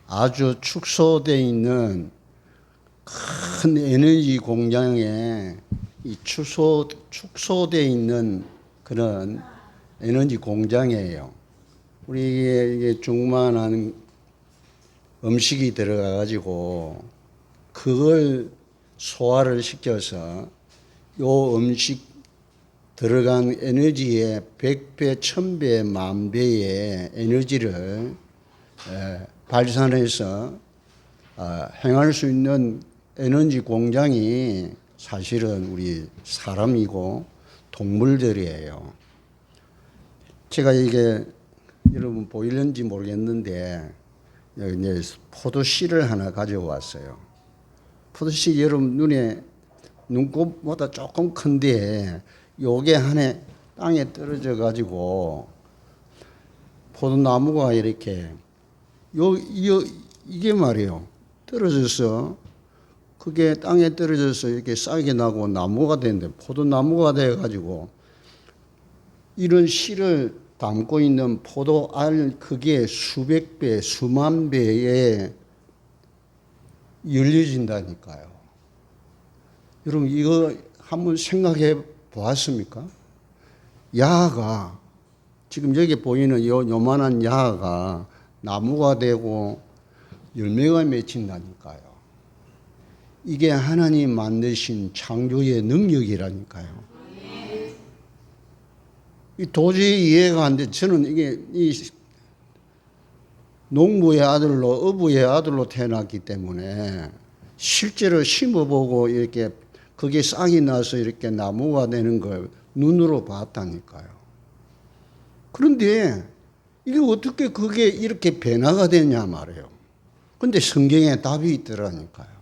아주 축소되어 있는 큰 에너지 공장에 이 축소되어 있는 그런 에너지 공장이에요. 우리 이게 중만한 음식이 들어가 가지고 그걸 소화를 시켜서 요 음식 들어간 에너지의 100배, 1000배, 만배의 에너지를 발산해서 행할 수 있는 에너지 공장이 사실은 우리 사람이고 동물들이에요. 제가 이게 여러분 보이는지 모르겠는데 여기 이제 포도씨를 하나 가져왔어요. 포도씨 여러분 눈곱보다 조금 큰데 요게 한해 땅에 떨어져 가지고 포도나무가 이렇게 이게 말이에요. 떨어져서 그게 땅에 떨어져서 이렇게 싹이 나고 나무가 되는데 포도나무가 돼 가지고 이런 씨를 담고 있는 포도 알 크기의 수백 배, 수만 배에 열려진다니까요. 여러분 이거 한번 생각해 보았습니까? 야가 지금 여기 보이는 요만한 야가 나무가 되고 열매가 맺힌다니까요. 이게 하나님 만드신 창조의 능력이라니까요. 도저히 이해가 안 돼. 저는 이게 농부의 아들로 어부의 아들로 태어났기 때문에 실제로 심어보고 이렇게 그게 싹이 나서 이렇게 나무가 되는 걸 눈으로 봤다니까요. 그런데 이게 어떻게 그게 이렇게 변화가 되냐 말이에요. 근데 성경에 답이 있더라니까요.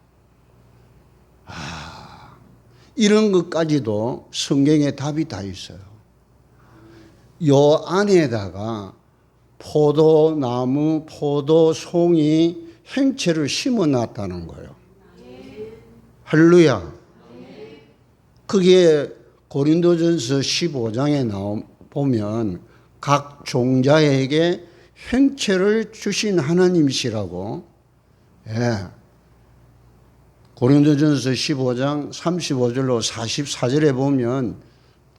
이런 것까지도 성경에 답이 다 있어요. 요 안에다가 포도나무, 포도송이 행체를 심어 놨다는 거예요. 할렐루야. 그게 고린도전서 15장에 보면 각 종자에게 행체를 주신 하나님이시라고. 예. 고린도전서 15장 35절로 44절에 보면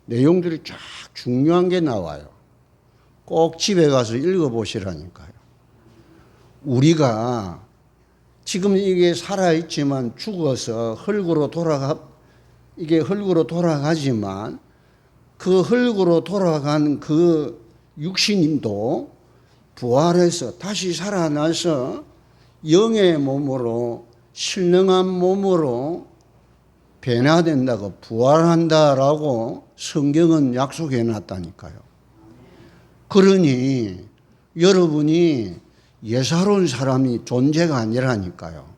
내용들이 쫙 중요한 게 나와요. 꼭 집에 가서 읽어보시라니까요. 우리가 지금 이게 살아있지만 죽어서 흙으로 돌아가지만 그 흙으로 돌아간 그 육신도 부활해서 다시 살아나서 영의 몸으로 신령한 몸으로 변화된다고 부활한다라고 성경은 약속해 놨다니까요. 그러니 여러분이 예사로운 사람이 존재가 아니라니까요.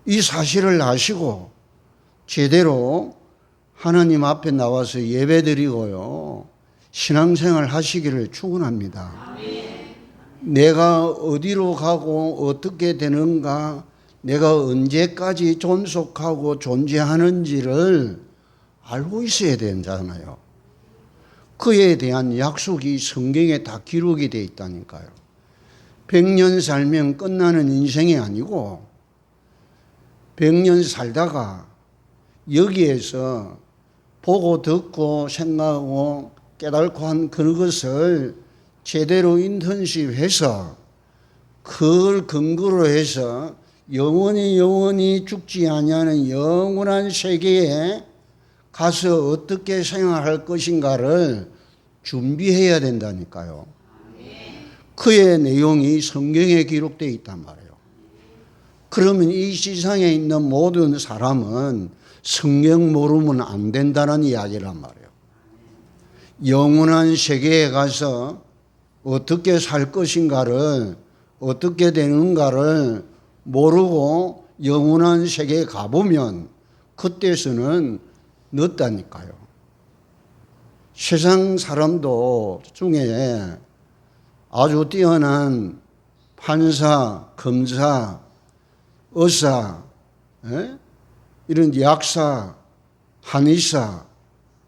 이 사실을 아시고 제대로 하나님 앞에 나와서 예배드리고요. 신앙생활 하시기를 축원합니다. 내가 어디로 가고 어떻게 되는가, 내가 언제까지 존속하고 존재하는지를 알고 있어야 되잖아요. 그에 대한 약속이 성경에 다 기록이 되어 있다니까요. 100년 살면 끝나는 인생이 아니고 100년 살다가 여기에서 보고 듣고 생각하고 깨닫고 한 그것을 제대로 인턴십해서 그걸 근거로 해서 영원히 죽지 아니하는 영원한 세계에 가서 어떻게 생활할 것인가를 준비해야 된다니까요. 그의 내용이 성경에 기록되어 있단 말이에요. 그러면 이 세상에 있는 모든 사람은 성경 모르면 안 된다는 이야기란 말이에요. 영원한 세계에 가서 어떻게 살 것인가를, 어떻게 되는가를 모르고 영원한 세계에 가보면 그때서는 늦다니까요. 세상 사람도 중에 아주 뛰어난 판사, 검사, 의사, 이런 약사, 한의사,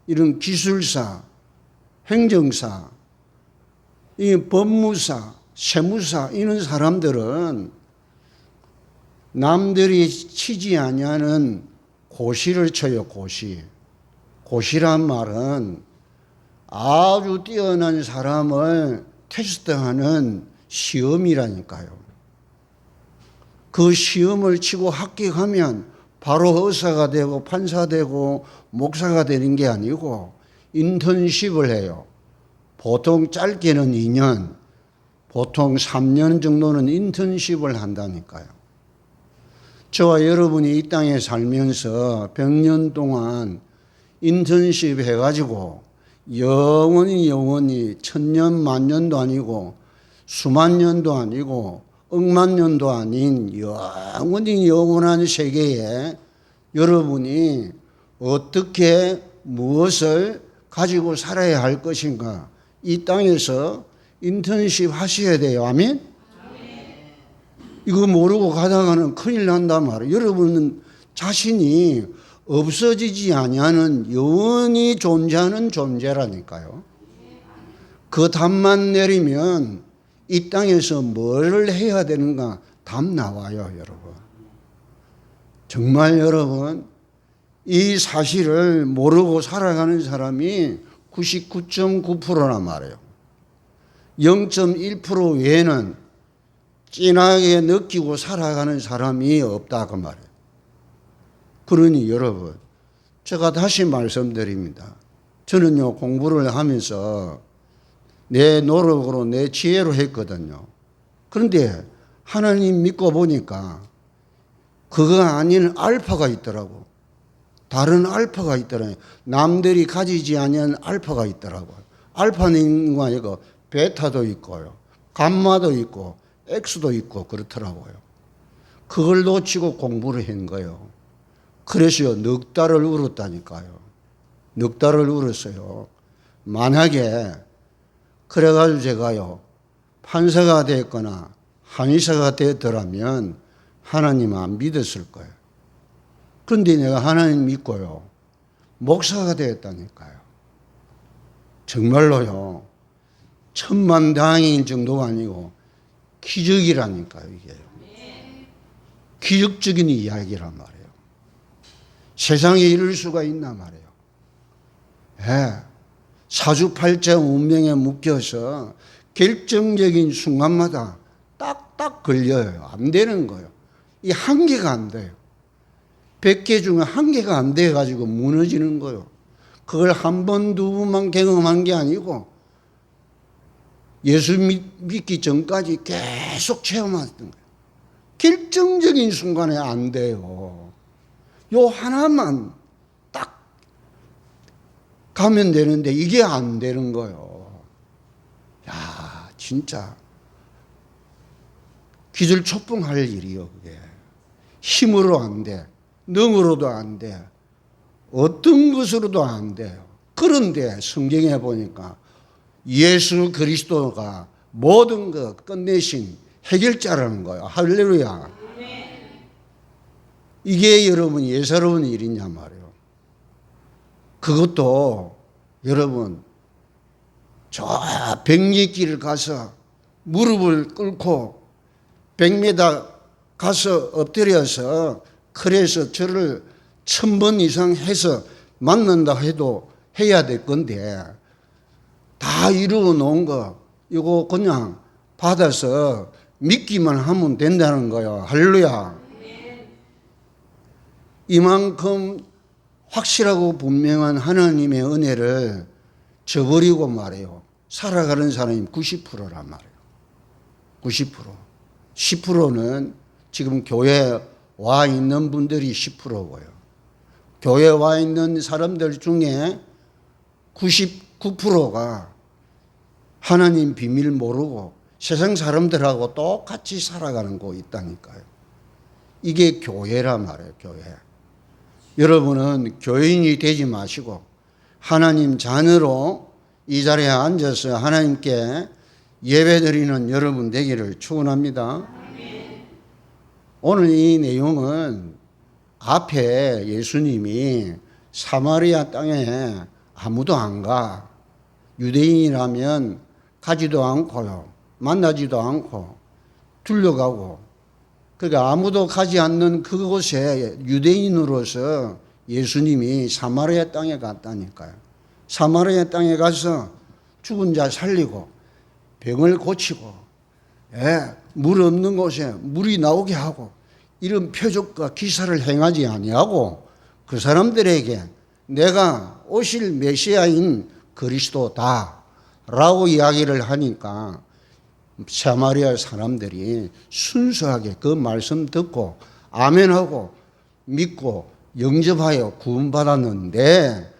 이런 기술사, 행정사, 이 법무사, 세무사 이런 사람들은 남들이 치지 아니하는 고시를 쳐요. 고시란 말은 아주 뛰어난 사람을 테스트하는 시험이라니까요. 그 시험을 치고 합격하면 바로 의사가 되고 판사 되고 목사가 되는 게 아니고 인턴십을 해요. 보통 짧게는 2년, 보통 3년 정도는 인턴십을 한다니까요. 저와 여러분이 이 땅에 살면서 100년 동안 인턴십 해가지고 영원히 천년 만년도 아니고 수만 년도 아니고 억만 년도 아닌 영원한 세계에 여러분이 어떻게 무엇을 가지고 살아야 할 것인가, 이 땅에서 인턴십 하셔야 돼요. 아멘? 이거 모르고 가다가는 큰일 난단 말이에요. 여러분은 자신이 없어지지 아니하는 영원히 존재하는 존재라니까요. 그 답만 내리면 이 땅에서 뭘 해야 되는가 답 나와요, 여러분. 정말 여러분, 이 사실을 모르고 살아가는 사람이 99.9%란 말이에요. 0.1% 외에는 진하게 느끼고 살아가는 사람이 없다 그 말이에요. 그러니 여러분, 제가 다시 말씀드립니다. 저는요, 공부를 하면서 내 노력으로 내 지혜로 했거든요. 그런데 하나님 믿고 보니까 그거 아닌 알파가 있더라고. 다른 알파가 있더라고요. 남들이 가지지 않은 알파가 있더라고요. 알파는 아니고 베타도 있고요. 감마도 있고 X도 있고 그렇더라고요. 그걸 놓치고 공부를 한 거예요. 그래서 넉 달을 울었다니까요. 넉 달을 울었어요. 만약에 그래가지고 제가요, 판사가 됐거나 한의사가 됐더라면 하나님 안 믿었을 거예요. 그런데 내가 하나님 믿고요, 목사가 되었다니까요. 정말로요, 천만다행인 정도가 아니고 기적이라니까요, 이게. 기적적인 이야기란 말이에요. 세상에 이럴 수가 있나 말이에요. 예. 사주팔자 운명에 묶여서 결정적인 순간마다 딱딱 걸려요. 안 되는 거예요. 이 한 개가 안 돼요. 100개 중에 한 개가 안 돼가지고 무너지는 거예요. 그걸 한 번, 두 번만 경험한 게 아니고 예수 믿기 전까지 계속 체험했던 거예요. 결정적인 순간에 안 돼요. 요 하나만 딱 가면 되는데 이게 안 되는 거예요. 야, 진짜 기절초풍할 일이요, 그게. 힘으로 안 돼. 능으로도 안 돼. 어떤 것으로도 안 돼요. 그런데 성경에 보니까 예수 그리스도가 모든 것 끝내신 해결자라는 거예요. 할렐루야. 이게 여러분 예사로운 일이냐 말이에요. 그것도 여러분 저 백리길을 가서 무릎을 꿇고 100m 가서 엎드려서 그래서 저를 1000번 이상 해서 만난다 해도 해야 될 건데 다 이루어 놓은 거 이거 그냥 받아서 믿기만 하면 된다는 거예요. 할렐루야. 이만큼 확실하고 분명한 하나님의 은혜를 저버리고 말이에요. 살아가는 사람이 90%란 말이에요. 90%. 10%는 지금 교회에 와 있는 분들이 10%고요. 교회에 와 있는 사람들 중에 99%가 하나님 비밀 모르고 세상 사람들하고 똑같이 살아가는 거 있다니까요. 이게 교회란 말이에요, 교회. 여러분은 교인이 되지 마시고 하나님 자녀로 이 자리에 앉아서 하나님께 예배드리는 여러분 되기를 축원합니다. 오늘 이 내용은 앞에 예수님이 사마리아 땅에 아무도 안 가. 유대인이라면 가지도 않고요. 만나지도 않고 둘러가고, 그러니까 아무도 가지 않는 그곳에 유대인으로서 예수님이 사마리아 땅에 갔다니까요. 사마리아 땅에 가서 죽은 자 살리고 병을 고치고, 물 없는 곳에 물이 나오게 하고, 이런 표적과 기사를 행하지 아니하고 그 사람들에게 내가 오실 메시아인 그리스도다 라고 이야기를 하니까 사마리아 사람들이 순수하게 그 말씀 듣고 아멘하고 믿고 영접하여 구원받았는데,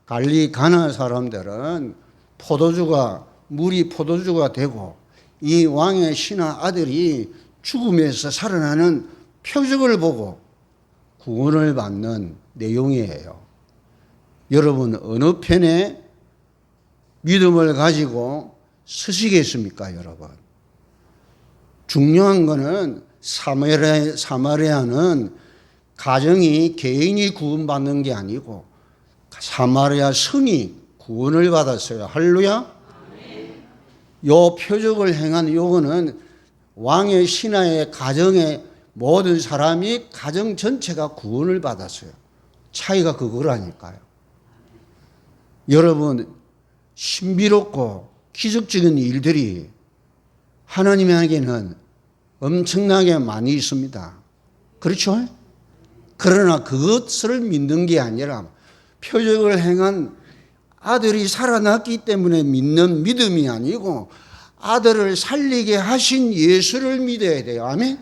갈리 가나 사람들은 물이 포도주가 되고 이 왕의 신하 아들이 죽음에서 살아나는 표적을 보고 구원을 받는 내용이에요. 여러분, 어느 편에 믿음을 가지고 서시겠습니까, 여러분? 중요한 거는 사마리아는 가정이 개인이 구원받는 게 아니고 사마리아 성이 구원을 받았어요. 할렐루야. 요 표적을 행한 요거는 왕의 신하의 가정의 모든 사람이 가정 전체가 구원을 받았어요. 차이가 그거라니까요. 여러분, 신비롭고 기적적인 일들이 하나님에게는 엄청나게 많이 있습니다. 그렇죠? 그러나 그것을 믿는 게 아니라 표적을 행한 아들이 살아났기 때문에 믿는 믿음이 아니고 아들을 살리게 하신 예수를 믿어야 돼요. 아멘?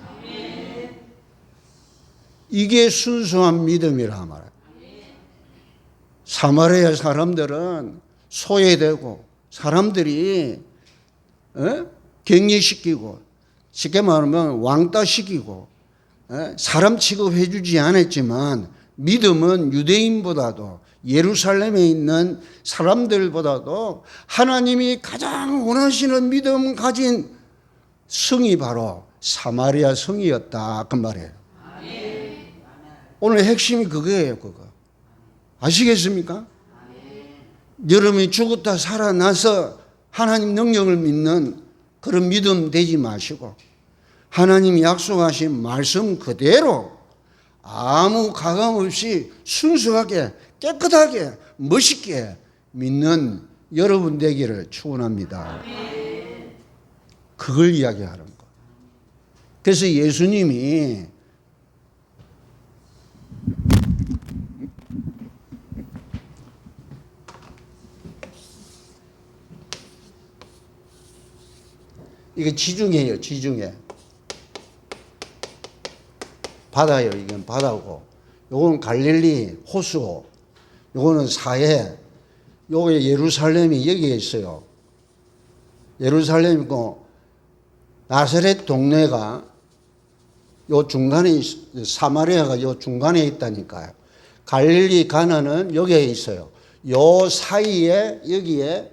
이게 순수한 믿음이라 말이에요. 사마리아 사람들은 소외되고 사람들이 격리시키고 쉽게 말하면 왕따시키고 사람 취급해 주지 않았지만, 믿음은 유대인보다도 예루살렘에 있는 사람들보다도 하나님이 가장 원하시는 믿음 가진 성이 바로 사마리아 성이었다, 그 말이에요. 오늘 핵심이 그거예요. 그거 아시겠습니까? 여러분이 죽었다 살아나서 하나님 능력을 믿는 그런 믿음 되지 마시고 하나님이 약속하신 말씀 그대로 아무 가감 없이 순수하게 깨끗하게 멋있게 믿는 여러분 되기를 축원합니다. 그걸 이야기하는 거. 그래서 예수님이 이게 지중해예요. 지중해. 바다예요. 이건 바다고. 요거는 갈릴리 호수. 요거는 사해. 요게 예루살렘이 여기에 있어요. 예루살렘이고 나사렛 동네가 요 중간에 사마리아가 요 중간에 있다니까요. 갈릴리 가나는 여기에 있어요. 요 사이에 여기에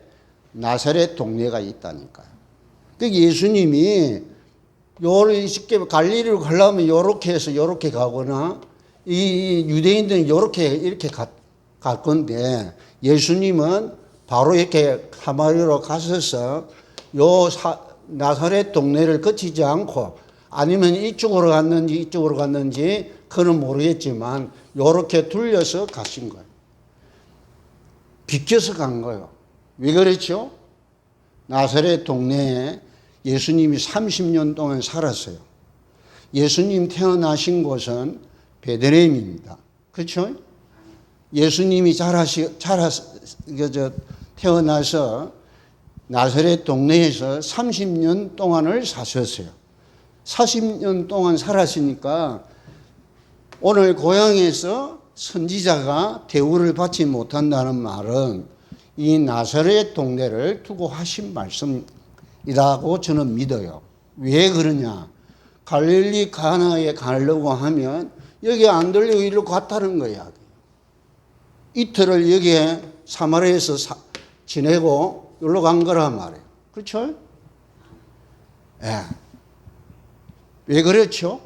나사렛 동네가 있다니까요. 그 예수님이 갈릴리로 가려면 요렇게 해서 요렇게 가거나 이 유대인들은 요렇게 이렇게 갈 건데, 예수님은 바로 이렇게 사마리아로 가셔서 나사렛 동네를 거치지 않고, 아니면 이쪽으로 갔는지 그건 모르겠지만 요렇게 둘러서 가신 거예요. 비켜서 간 거예요. 왜 그랬죠? 나사렛 동네에 예수님이 30년 동안 살았어요. 예수님 태어나신 곳은 베들레헴입니다. 그렇죠? 예수님이 태어나서 나사렛 동네에서 30년 동안을 사셨어요. 40년 동안 살았으니까 오늘 고향에서 선지자가 대우를 받지 못한다는 말은 이 나사렛 동네를 두고 하신 말씀이라고 저는 믿어요. 왜 그러냐? 갈릴리 가나에 가려고 하면 여기 안 들리고 이리로 갔다는 거야. 이틀을 여기에 사마리아에서 지내고 여기로 간 거란 말이에요. 그렇죠? 예. 왜 그렇죠?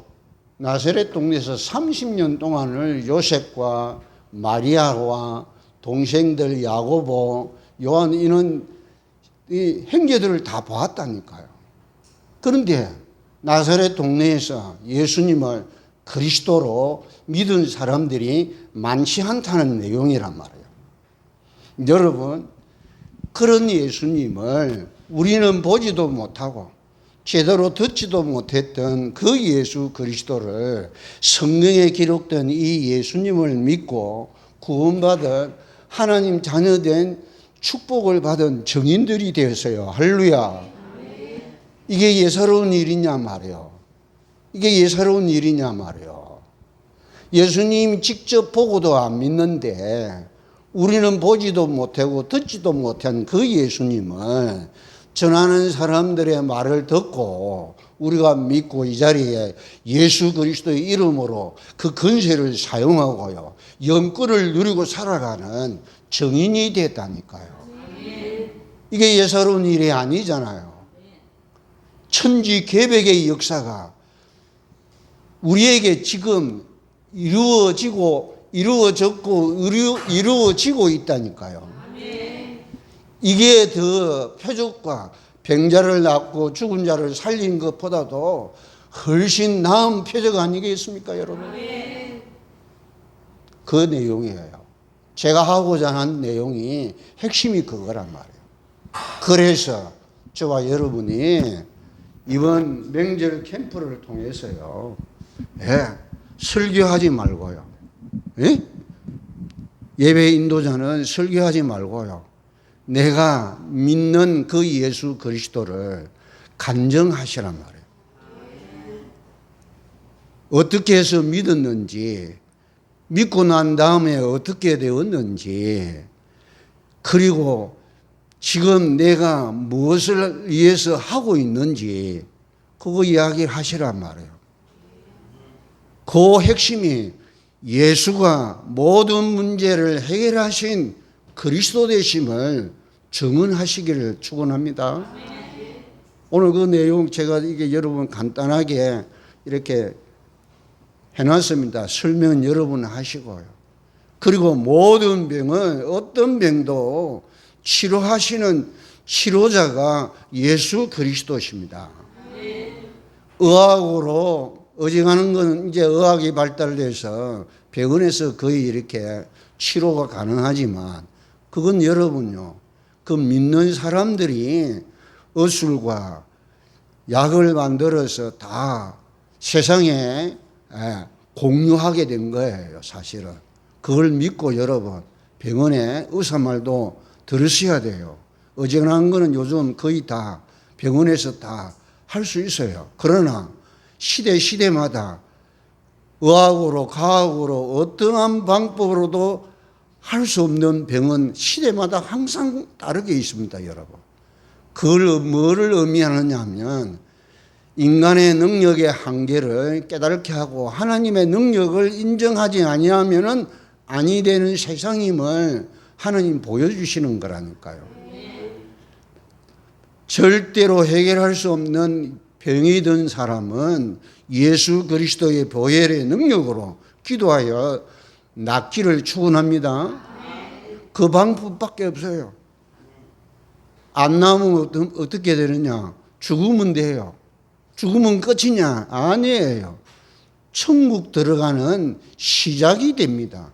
나사렛 동네에서 30년 동안을 요셉과 마리아와 동생들 야고보, 요한 이런 이 형제들을 다 보았다니까요. 그런데 나사렛 동네에서 예수님을 그리스도로 믿은 사람들이 많지 않다는 내용이란 말이에요. 여러분, 그런 예수님을 우리는 보지도 못하고 제대로 듣지도 못했던 그 예수 그리스도를 성경에 기록된 이 예수님을 믿고 구원받은 하나님 자녀된 축복을 받은 증인들이 되었어요. 할렐루야. 이게 예사로운 일이냐 말이에요. 이게 예사로운 일이냐 말이에요. 예수님 직접 보고도 안 믿는데 우리는 보지도 못하고 듣지도 못한 그 예수님을 전하는 사람들의 말을 듣고 우리가 믿고 이 자리에 예수 그리스도의 이름으로 그 권세를 사용하고요, 영권을 누리고 살아가는 증인이 됐다니까요. 이게 예사로운 일이 아니잖아요. 천지개벽의 역사가 우리에게 지금 이루어지고 있다니까요. 이게 더 표적과 병자를 낫고 죽은 자를 살린 것보다도 훨씬 나은 표적 아니겠습니까, 여러분? 그 내용이에요. 제가 하고자 하는 내용이 핵심이 그거란 말이에요. 그래서 저와 여러분이 이번 명절 캠프를 통해서요, 설교하지 말고요, 예배 인도자는 설교하지 말고요, 내가 믿는 그 예수 그리스도를 간증하시란 말이에요. 어떻게 해서 믿었는지, 믿고 난 다음에 어떻게 되었는지, 그리고 지금 내가 무엇을 위해서 하고 있는지 그거 이야기하시란 말이에요. 그 핵심이 예수가 모든 문제를 해결하신 그리스도 되심을 증언하시기를 축원합니다. 오늘 그 내용 제가 이게 여러분 간단하게 이렇게 해놨습니다. 설명은 여러분 하시고요. 그리고 모든 병은 어떤 병도 치료하시는 치료자가 예수 그리스도십니다. 의학으로 어지간한 건 이제 의학이 발달돼서 병원에서 거의 이렇게 치료가 가능하지만 그건 여러분요, 그 믿는 사람들이 의술과 약을 만들어서 다 세상에 공유하게 된 거예요, 사실은. 그걸 믿고 여러분 병원에 의사 말도 들으셔야 돼요. 어지간한 거는 요즘 거의 다 병원에서 다 할 수 있어요. 그러나 시대마다 의학으로 가학으로 어떠한 방법으로도 할 수 없는 병은 시대마다 항상 다르게 있습니다, 여러분. 그걸 뭐를 의미하느냐 하면 인간의 능력의 한계를 깨닫게 하고 하나님의 능력을 인정하지 아니하면은 아니 되는 세상임을 하나님 보여주시는 거라니까요. 절대로 해결할 수 없는 병이 든 사람은 예수 그리스도의 보혈의 능력으로 기도하여 낫기를 축원합니다. 그 방법밖에 없어요. 안 나으면 어떻게 되느냐? 죽으면 돼요. 죽으면 끝이냐? 아니에요. 천국 들어가는 시작이 됩니다.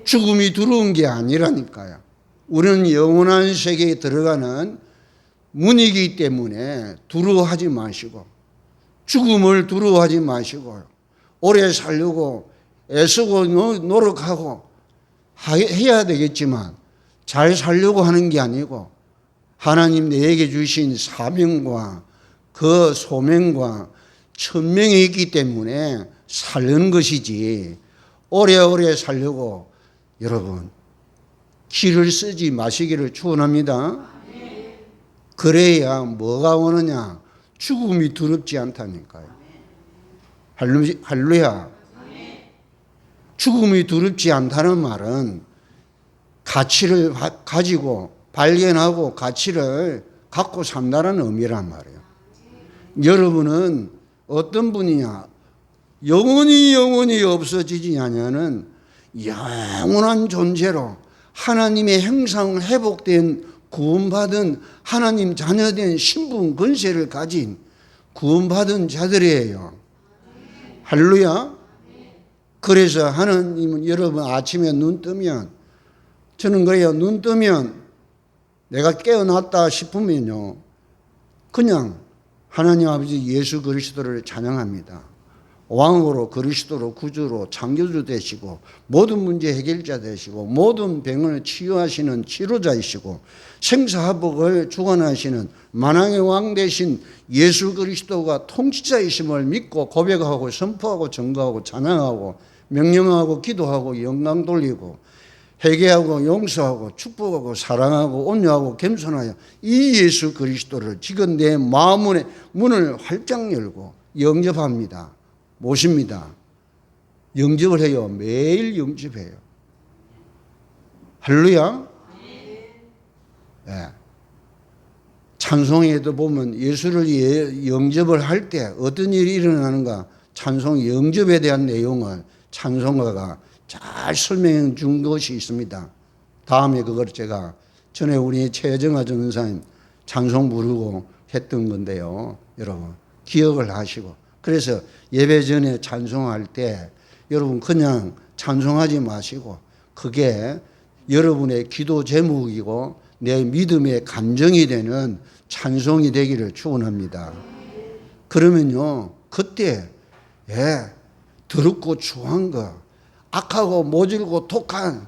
죽음이 두려운 게 아니라니까요. 우리는 영원한 세계에 들어가는 문이기 때문에 두려워하지 마시고, 죽음을 두려워하지 마시고, 오래 살려고 애쓰고 노력하고 해야 되겠지만 잘 살려고 하는 게 아니고 하나님 내게 주신 사명과 그 소명과 천명이 있기 때문에 살는 것이지, 오래오래 살려고 여러분 길을 쓰지 마시기를 축원합니다. 그래야 뭐가 오느냐? 죽음이 두렵지 않다니까요. 할렐루야. 죽음이 두렵지 않다는 말은 가치를 가지고 발견하고 가치를 갖고 산다는 의미란 말이에요. 여러분은 어떤 분이냐? 영원히 없어지지 않냐는 영원한 존재로 하나님의 형상 회복된 구원받은 하나님 자녀된 신분 권세를 가진 구원받은 자들이에요. 할렐루야. 그래서 하나님은 여러분 아침에 눈 뜨면, 저는 그래요. 눈 뜨면 내가 깨어났다 싶으면요, 그냥 하나님 아버지 예수 그리스도를 찬양합니다. 왕으로, 그리스도로, 구주로, 창조주 되시고 모든 문제 해결자 되시고 모든 병을 치유하시는 치료자이시고 생사화복을 주관하시는 만왕의 왕 되신 예수 그리스도가 통치자이심을 믿고 고백하고 선포하고 증거하고 찬양하고 명령하고 기도하고 영광 돌리고 회개하고 용서하고 축복하고 사랑하고 온유하고 겸손하여 이 예수 그리스도를 지금 내 마음의 문을 활짝 열고 영접합니다. 모십니다. 영접을 해요. 매일 영접해요. 할렐루야. 네. 찬송에도 보면 예수를 영접을 할 때 어떤 일이 일어나는가, 찬송 영접에 대한 내용을 찬송가가 잘 설명해 준 것이 있습니다. 다음에 그걸 제가 전에 우리 최정아 전사님 찬송 부르고 했던 건데요. 여러분 기억을 하시고, 그래서 예배 전에 찬송할 때 여러분 그냥 찬송하지 마시고 그게 여러분의 기도 제목이고 내 믿음의 감정이 되는 찬송이 되기를 축원합니다. 그러면요 그때 더럽고 추한 거, 악하고 모질고 독한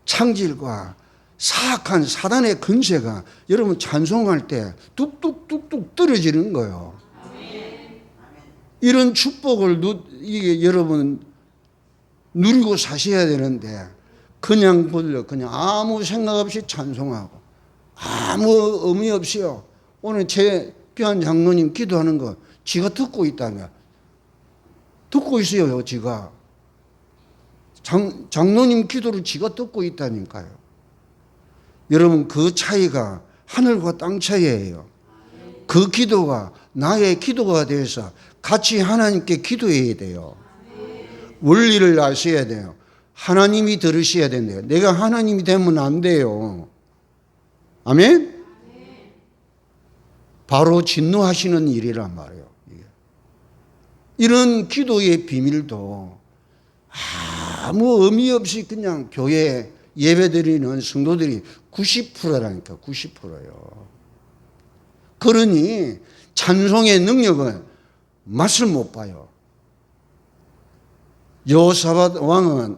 창질과 사악한 사단의 근세가 여러분 찬송할 때 뚝뚝뚝뚝 떨어지는 거예요. 이런 축복을 이게 여러분 누리고 사셔야 되는데 그냥 그냥 아무 생각 없이 찬송하고 아무 의미 없이요. 오늘 제 귀한 장로님 기도하는 거 지가 듣고 있다며. 듣고 있어요. 지가. 장로님 기도를 지가 듣고 있다니까요. 여러분 그 차이가 하늘과 땅 차이예요. 그 기도가 나의 기도가 돼서 같이 하나님께 기도해야 돼요. 원리를 아셔야 돼요. 하나님이 들으셔야 된대요. 내가 하나님이 되면 안 돼요. 아멘? 바로 진노하시는 일이란 말이에요. 이런 기도의 비밀도 아무 의미 없이 그냥 교회 예배 드리는 성도들이 90%라니까 90%예요. 그러니 찬송의 능력을 맛을 못 봐요. 여호사밧 왕은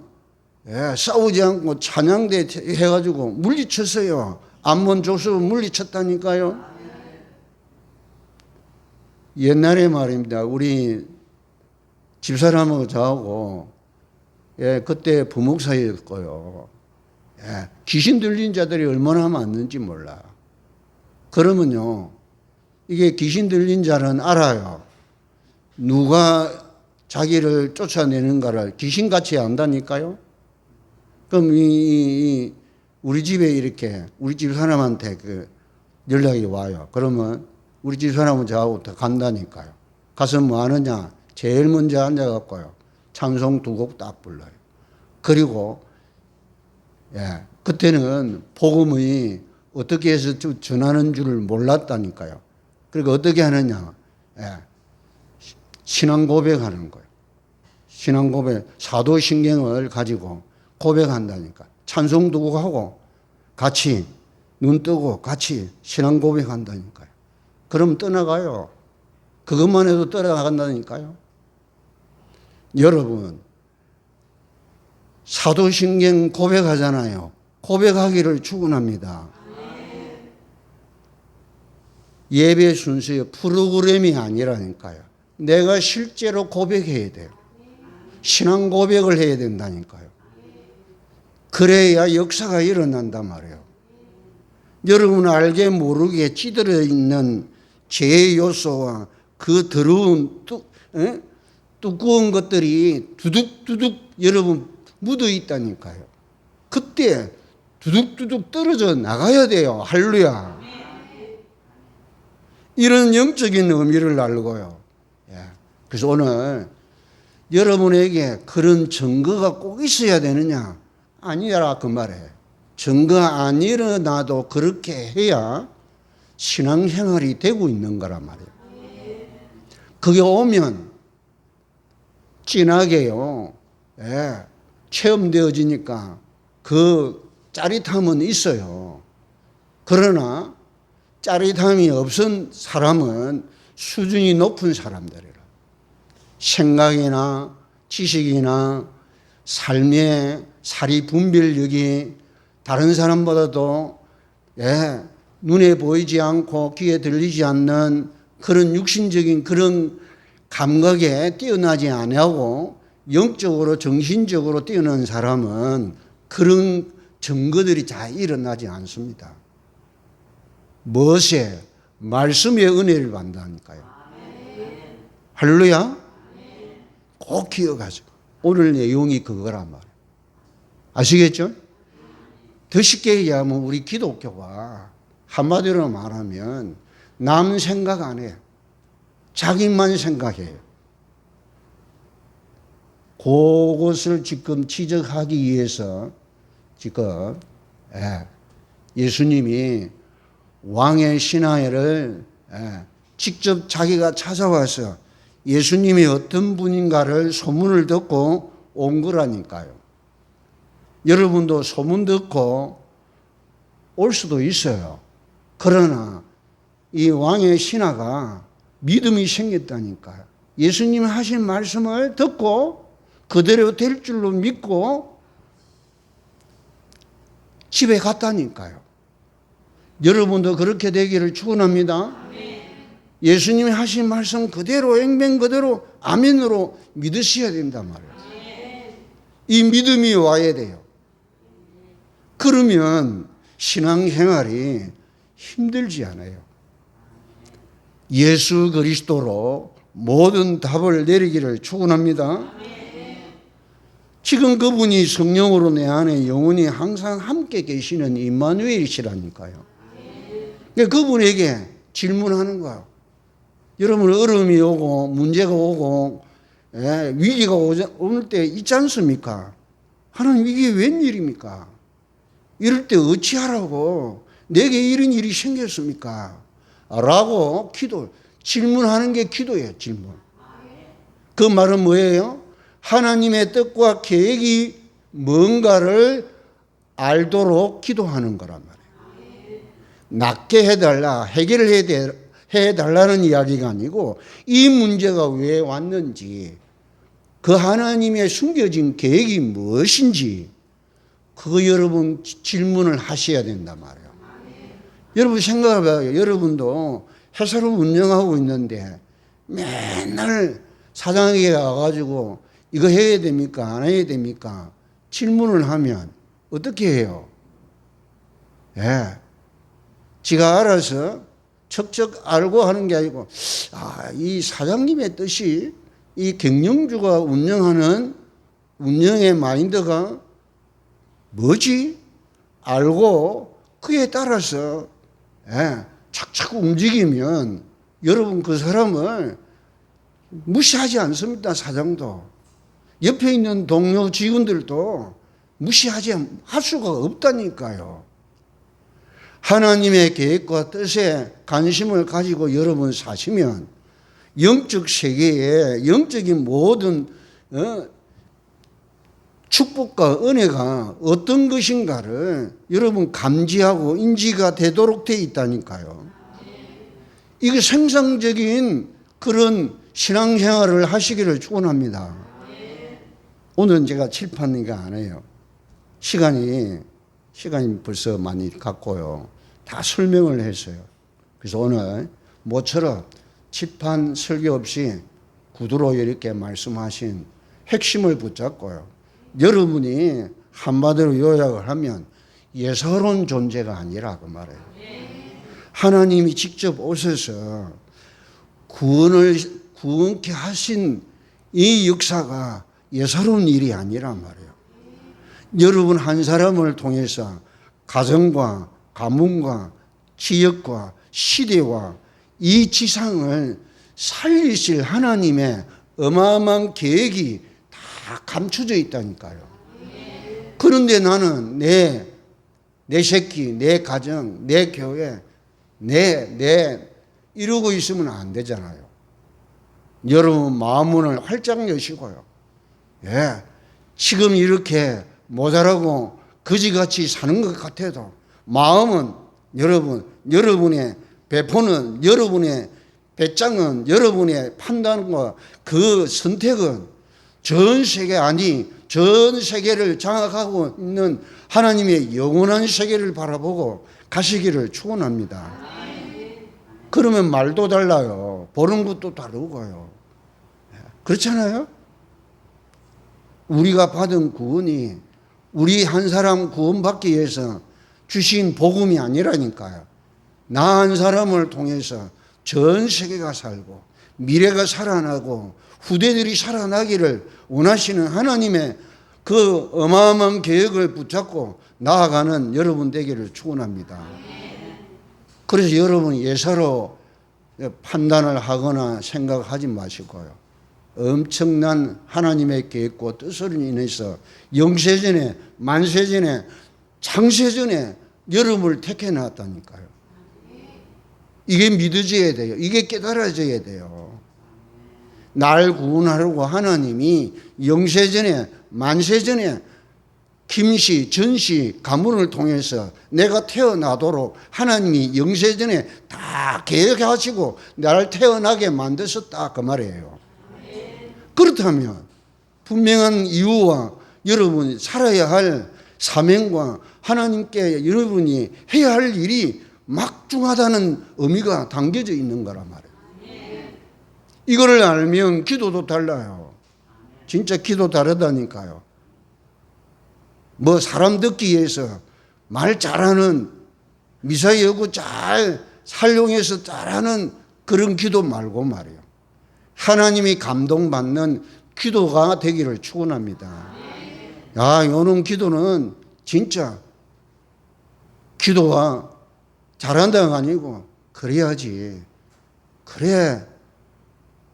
싸우지 않고 찬양대 해가지고 물리쳤어요. 암몬 족속을 물리쳤다니까요. 옛날에 말입니다. 우리 집사람하고 저하고 그때 부목사였고요. 귀신 들린 자들이 얼마나 많은지 몰라. 그러면요 이게 귀신 들린 자는 알아요. 누가 자기를 쫓아내는가를 귀신같이 안다니까요. 그럼 우리 집에 이렇게 우리 집 사람한테 연락이 와요. 그러면 우리 집 사람은 저하고 더 간다니까요. 가서 뭐 하느냐? 제일 먼저 앉아갖고요. 찬송 2곡 딱 불러요. 그리고 그때는 복음이 어떻게 해서 전하는 줄을 몰랐다니까요. 그러니까 어떻게 하느냐? 신앙 고백하는 거예요. 신앙 고백, 사도신경을 가지고 고백한다니까. 찬송 2곡하고 같이 눈 뜨고 같이 신앙 고백한다니까요. 그럼 떠나가요. 그것만 해도 떠나간다니까요. 여러분 사도신경 고백하잖아요. 고백하기를 축원합니다. 예배 순서의 프로그램이 아니라니까요. 내가 실제로 고백해야 돼요. 신앙 고백을 해야 된다니까요. 그래야 역사가 일어난단 말이에요. 여러분 알게 모르게 찌들어 있는 죄의 요소와 그 더러운 두꺼운 것들이 두둑두둑 여러분 묻어 있다니까요. 그때 두둑두둑 떨어져 나가야 돼요. 할렐루야. 이런 영적인 의미를 알고요. 그래서 오늘 여러분에게 그런 증거가 꼭 있어야 되느냐? 아니라 그 말에 증거 안 일어나도 그렇게 해야 신앙생활이 되고 있는 거란 말이에요. 그게 오면 진하게요. 예, 체험되어지니까 그 짜릿함은 있어요. 그러나 짜릿함이 없은 사람은 수준이 높은 사람들이라. 생각이나 지식이나 삶의 사리 분별력이 다른 사람보다도 눈에 보이지 않고 귀에 들리지 않는 그런 육신적인 그런 감각에 뛰어나지 아니하고 영적으로 정신적으로 뛰어난 사람은 그런 증거들이 잘 일어나지 않습니다. 무엇에? 말씀의 은혜를 받는다니까요. 할렐루야. 꼭 기억하세요. 오늘 내용이 그거란 말이에요. 아시겠죠? 더 쉽게 얘기하면 우리 기독교가 한마디로 말하면 남 생각 안 해요. 자기만 생각해요. 그것을 지금 지적하기 위해서 지금 예수님이 왕의 신하를 직접 자기가 찾아와서 예수님이 어떤 분인가를 소문을 듣고 온 거라니까요. 여러분도 소문 듣고 올 수도 있어요. 그러나 이 왕의 신하가 믿음이 생겼다니까요. 예수님이 하신 말씀을 듣고 그대로 될 줄로 믿고 집에 갔다니까요. 여러분도 그렇게 되기를 축원합니다. 예수님이 하신 말씀 그대로 행명 그대로 아멘으로 믿으셔야 된단 말이에요. 이 믿음이 와야 돼요. 그러면 신앙생활이 힘들지 않아요. 예수 그리스도로 모든 답을 내리기를 축원합니다. 지금 그분이 성령으로 내 안에 영원히 항상 함께 계시는 임마누엘이시라니까요. 그분에게 질문하는 거예요. 여러분 어려움이 오고 문제가 오고 위기가 올 때 있지 않습니까? 하나님 이게 웬일입니까? 이럴 때 어찌하라고 내게 이런 일이 생겼습니까? 라고 질문하는 게 기도예요. 질문. 그 말은 뭐예요? 하나님의 뜻과 계획이 뭔가를 알도록 기도하는 거란 말이에요. 낫게 해달라, 해달라는 이야기가 아니고 이 문제가 왜 왔는지 그 하나님의 숨겨진 계획이 무엇인지 그거 여러분 질문을 하셔야 된단 말이에요. 여러분 생각해봐요. 여러분도 회사를 운영하고 있는데 맨날 사장에게 가가지고 이거 해야 됩니까? 안 해야 됩니까? 질문을 하면 어떻게 해요? 지가 알아서 척척 알고 하는 게 아니고 이 사장님의 뜻이 이 경영주가 운영하는 운영의 마인드가 뭐지? 알고 그에 따라서 착착 움직이면 여러분 그 사람을 무시하지 않습니다. 사장도. 옆에 있는 동료 직원들도 무시하지 할 수가 없다니까요. 하나님의 계획과 뜻에 관심을 가지고 여러분 사시면 영적 세계에 영적인 모든 축복과 은혜가 어떤 것인가를 여러분 감지하고 인지가 되도록 되어 있다니까요. 이게 생산적인 그런 신앙생활을 하시기를 축원합니다. 오늘은 제가 칠판이가 안 해요. 시간이 벌써 많이 갔고요. 다 설명을 했어요. 그래서 오늘 모처럼 칠판 설교 없이 구두로 이렇게 말씀하신 핵심을 붙잡고요. 여러분이 한마디로 요약을 하면 예사로운 존재가 아니라 그 말이에요. 하나님이 직접 오셔서 구원케 하신 이 역사가 예사로운 일이 아니란 말이에요. 여러분 한 사람을 통해서 가정과 가문과 지역과 시대와 이 지상을 살리실 하나님의 어마어마한 계획이 다 감춰져 있다니까요. 그런데 나는 내 새끼, 내 가정, 내 교회, 이러고 있으면 안 되잖아요. 여러분 마음문을 활짝 여시고요. 예, 지금 이렇게 모자라고 거지같이 사는 것 같아도 마음은 여러분의 배포는, 여러분의 배짱은, 여러분의 판단과 그 선택은 전 세계를 장악하고 있는 하나님의 영원한 세계를 바라보고 가시기를 축원합니다. 그러면 말도 달라요. 보는 것도 다르고요. 그렇잖아요? 우리가 받은 구원이 우리 한 사람 구원받기 위해서 주신 복음이 아니라니까요. 나 한 사람을 통해서 전 세계가 살고 미래가 살아나고 후대들이 살아나기를 원하시는 하나님의 그 어마어마한 계획을 붙잡고 나아가는 여러분 되기를 축원합니다. 그래서 여러분 예사로 판단을 하거나 생각하지 마시고요. 엄청난 하나님의 계획과 뜻으로 인해서 영세전에, 만세전에, 창세전에 여러분을 택해 놨다니까요. 이게 믿어져야 돼요. 이게 깨달아져야 돼요. 날 구원하려고 하나님이 영세전에, 만세전에 김씨, 전씨, 가문을 통해서 내가 태어나도록 하나님이 영세전에 다 계획하시고 나를 태어나게 만드셨다 그 말이에요. 그렇다면 분명한 이유와 여러분이 살아야 할 사명과 하나님께 여러분이 해야 할 일이 막중하다는 의미가 담겨져 있는 거란 말이에요. 이거를 알면 기도도 달라요. 진짜 기도 다르다니까요. 뭐 사람 듣기 위해서 말 잘하는 미사여구 잘 살용해서 잘하는 그런 기도 말고 말이에요. 하나님이 감동받는 기도가 되기를 축원합니다. 야, 요놈 기도는 진짜 기도가 잘한다가 아니고 그래야지. 그래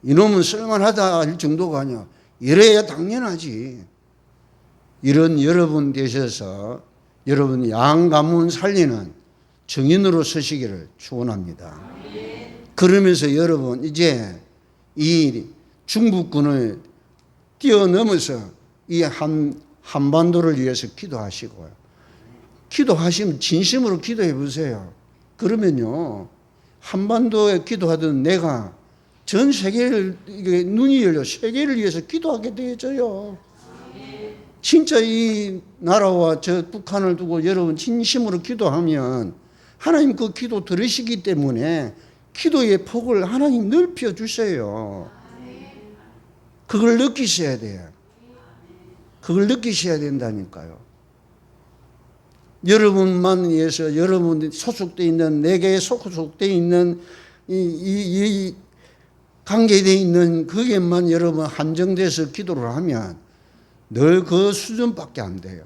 이놈은 쓸만하다 할 정도가 아니야. 이래야 당연하지. 이런 여러분 되셔서 여러분 양 가문 살리는 증인으로 서시기를 축원합니다. 그러면서 여러분 이제 이 중부군을 뛰어넘어서 이 한반도를 위해서 기도하시고요. 기도하시면 진심으로 기도해 보세요. 그러면요 한반도에 기도하던 내가 전 세계를 눈이 열려 세계를 위해서 기도하게 되어져요. 진짜 이 나라와 저 북한을 두고 여러분 진심으로 기도하면 하나님 그 기도 들으시기 때문에 기도의 폭을 하나님 넓혀 주세요. 그걸 느끼셔야 돼요. 그걸 느끼셔야 된다니까요. 여러분만 위해서 여러분 소속되어 있는 내게 소속되어 있는 이 관계되어 있는 그게만 여러분 한정돼서 기도를 하면 늘 그 수준밖에 안 돼요.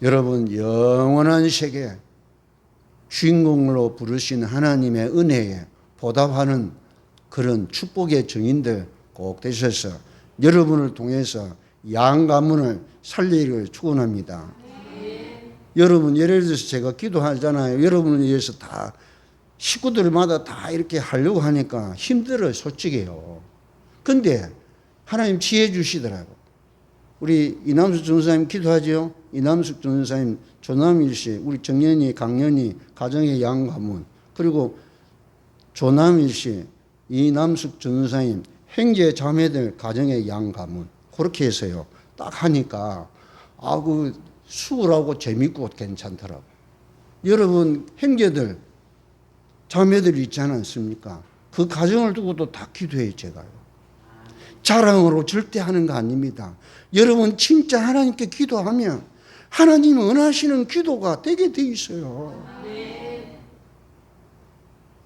여러분 영원한 세계 주인공으로 부르신 하나님의 은혜에 보답하는 그런 축복의 증인들 꼭 되셔서 여러분을 통해서 양 가문을 살리기를 축원합니다. 여러분 예를 들어서 제가 기도하잖아요. 여러분을 위해서 다 식구들마다 다 이렇게 하려고 하니까 힘들어요. 솔직히요. 근데 하나님 지혜 주시더라고. 우리 이남숙 전사님 기도하죠. 이남숙 전사님, 조남일 씨, 우리 정연이, 강연이 가정의 양 가문, 그리고 조남일 씨, 이남숙 전사님 형제 자매들 가정의 양 가문 그렇게 해서요. 딱 하니까 그 수월하고 재밌고 괜찮더라고요. 여러분 형제들 자매들 있지 않습니까? 그 가정을 두고도 다 기도해요. 제가요. 자랑으로 절대 하는 거 아닙니다. 여러분 진짜 하나님께 기도하면 하나님 원하시는 기도가 되게 돼 있어요.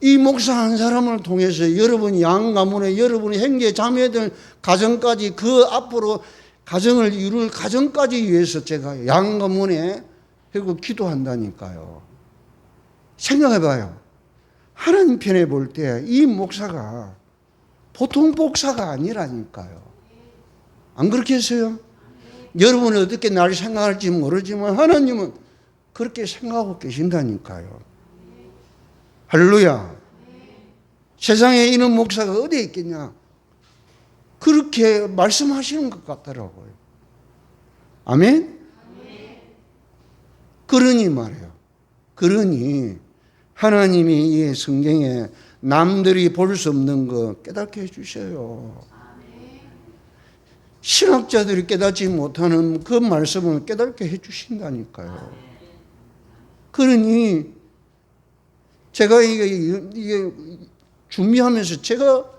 이 목사 한 사람을 통해서 여러분 양 가문에 여러분의 형제 자매들 가정까지 그 앞으로 가정을 이룰 가정까지 위해서 제가 양 가문에 하고 기도한다니까요. 생각해봐요. 하나님 편에 볼 때 이 목사가 보통 목사가 아니라니까요. 안 그렇게 했어요? 여러분은 어떻게 나를 생각할지 모르지만 하나님은 그렇게 생각하고 계신다니까요. 할렐루야. 세상에 이런 목사가 어디에 있겠냐? 그렇게 말씀하시는 것 같더라고요. 아멘? 그러니 말이에요. 그러니 하나님이 이 성경에 남들이 볼 수 없는 거 깨닫게 해주셔요. 신학자들이 깨닫지 못하는 그 말씀을 깨닫게 해주신다니까요. 그러니 제가 이게 준비하면서 제가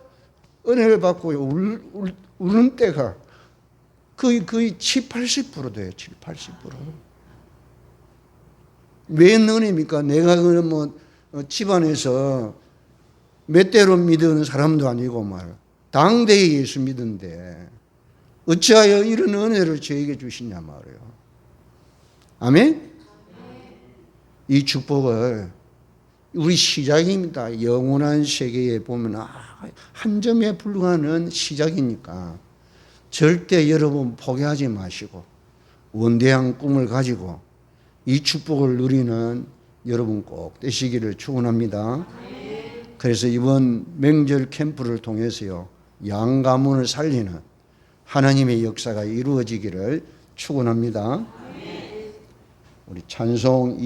은혜를 받고 우는 때가 거의 7, 80% 돼요. 7, 80%. 왜 은혜입니까? 내가 뭐 집안에서 몇 대로 믿는 사람도 아니고 말 당대에 예수 믿는데 어찌하여 이런 은혜를 저에게 주시냐 말이에요. 아멘? 이 축복을 우리 시작입니다. 영원한 세계에 보면 한 점에 불과한 시작이니까 절대 여러분 포기하지 마시고 원대한 꿈을 가지고 이 축복을 누리는 여러분 꼭 되시기를 축원합니다. 그래서 이번 명절 캠프를 통해서요, 양 가문을 살리는 하나님의 역사가 이루어지기를 축원합니다. 우리 찬송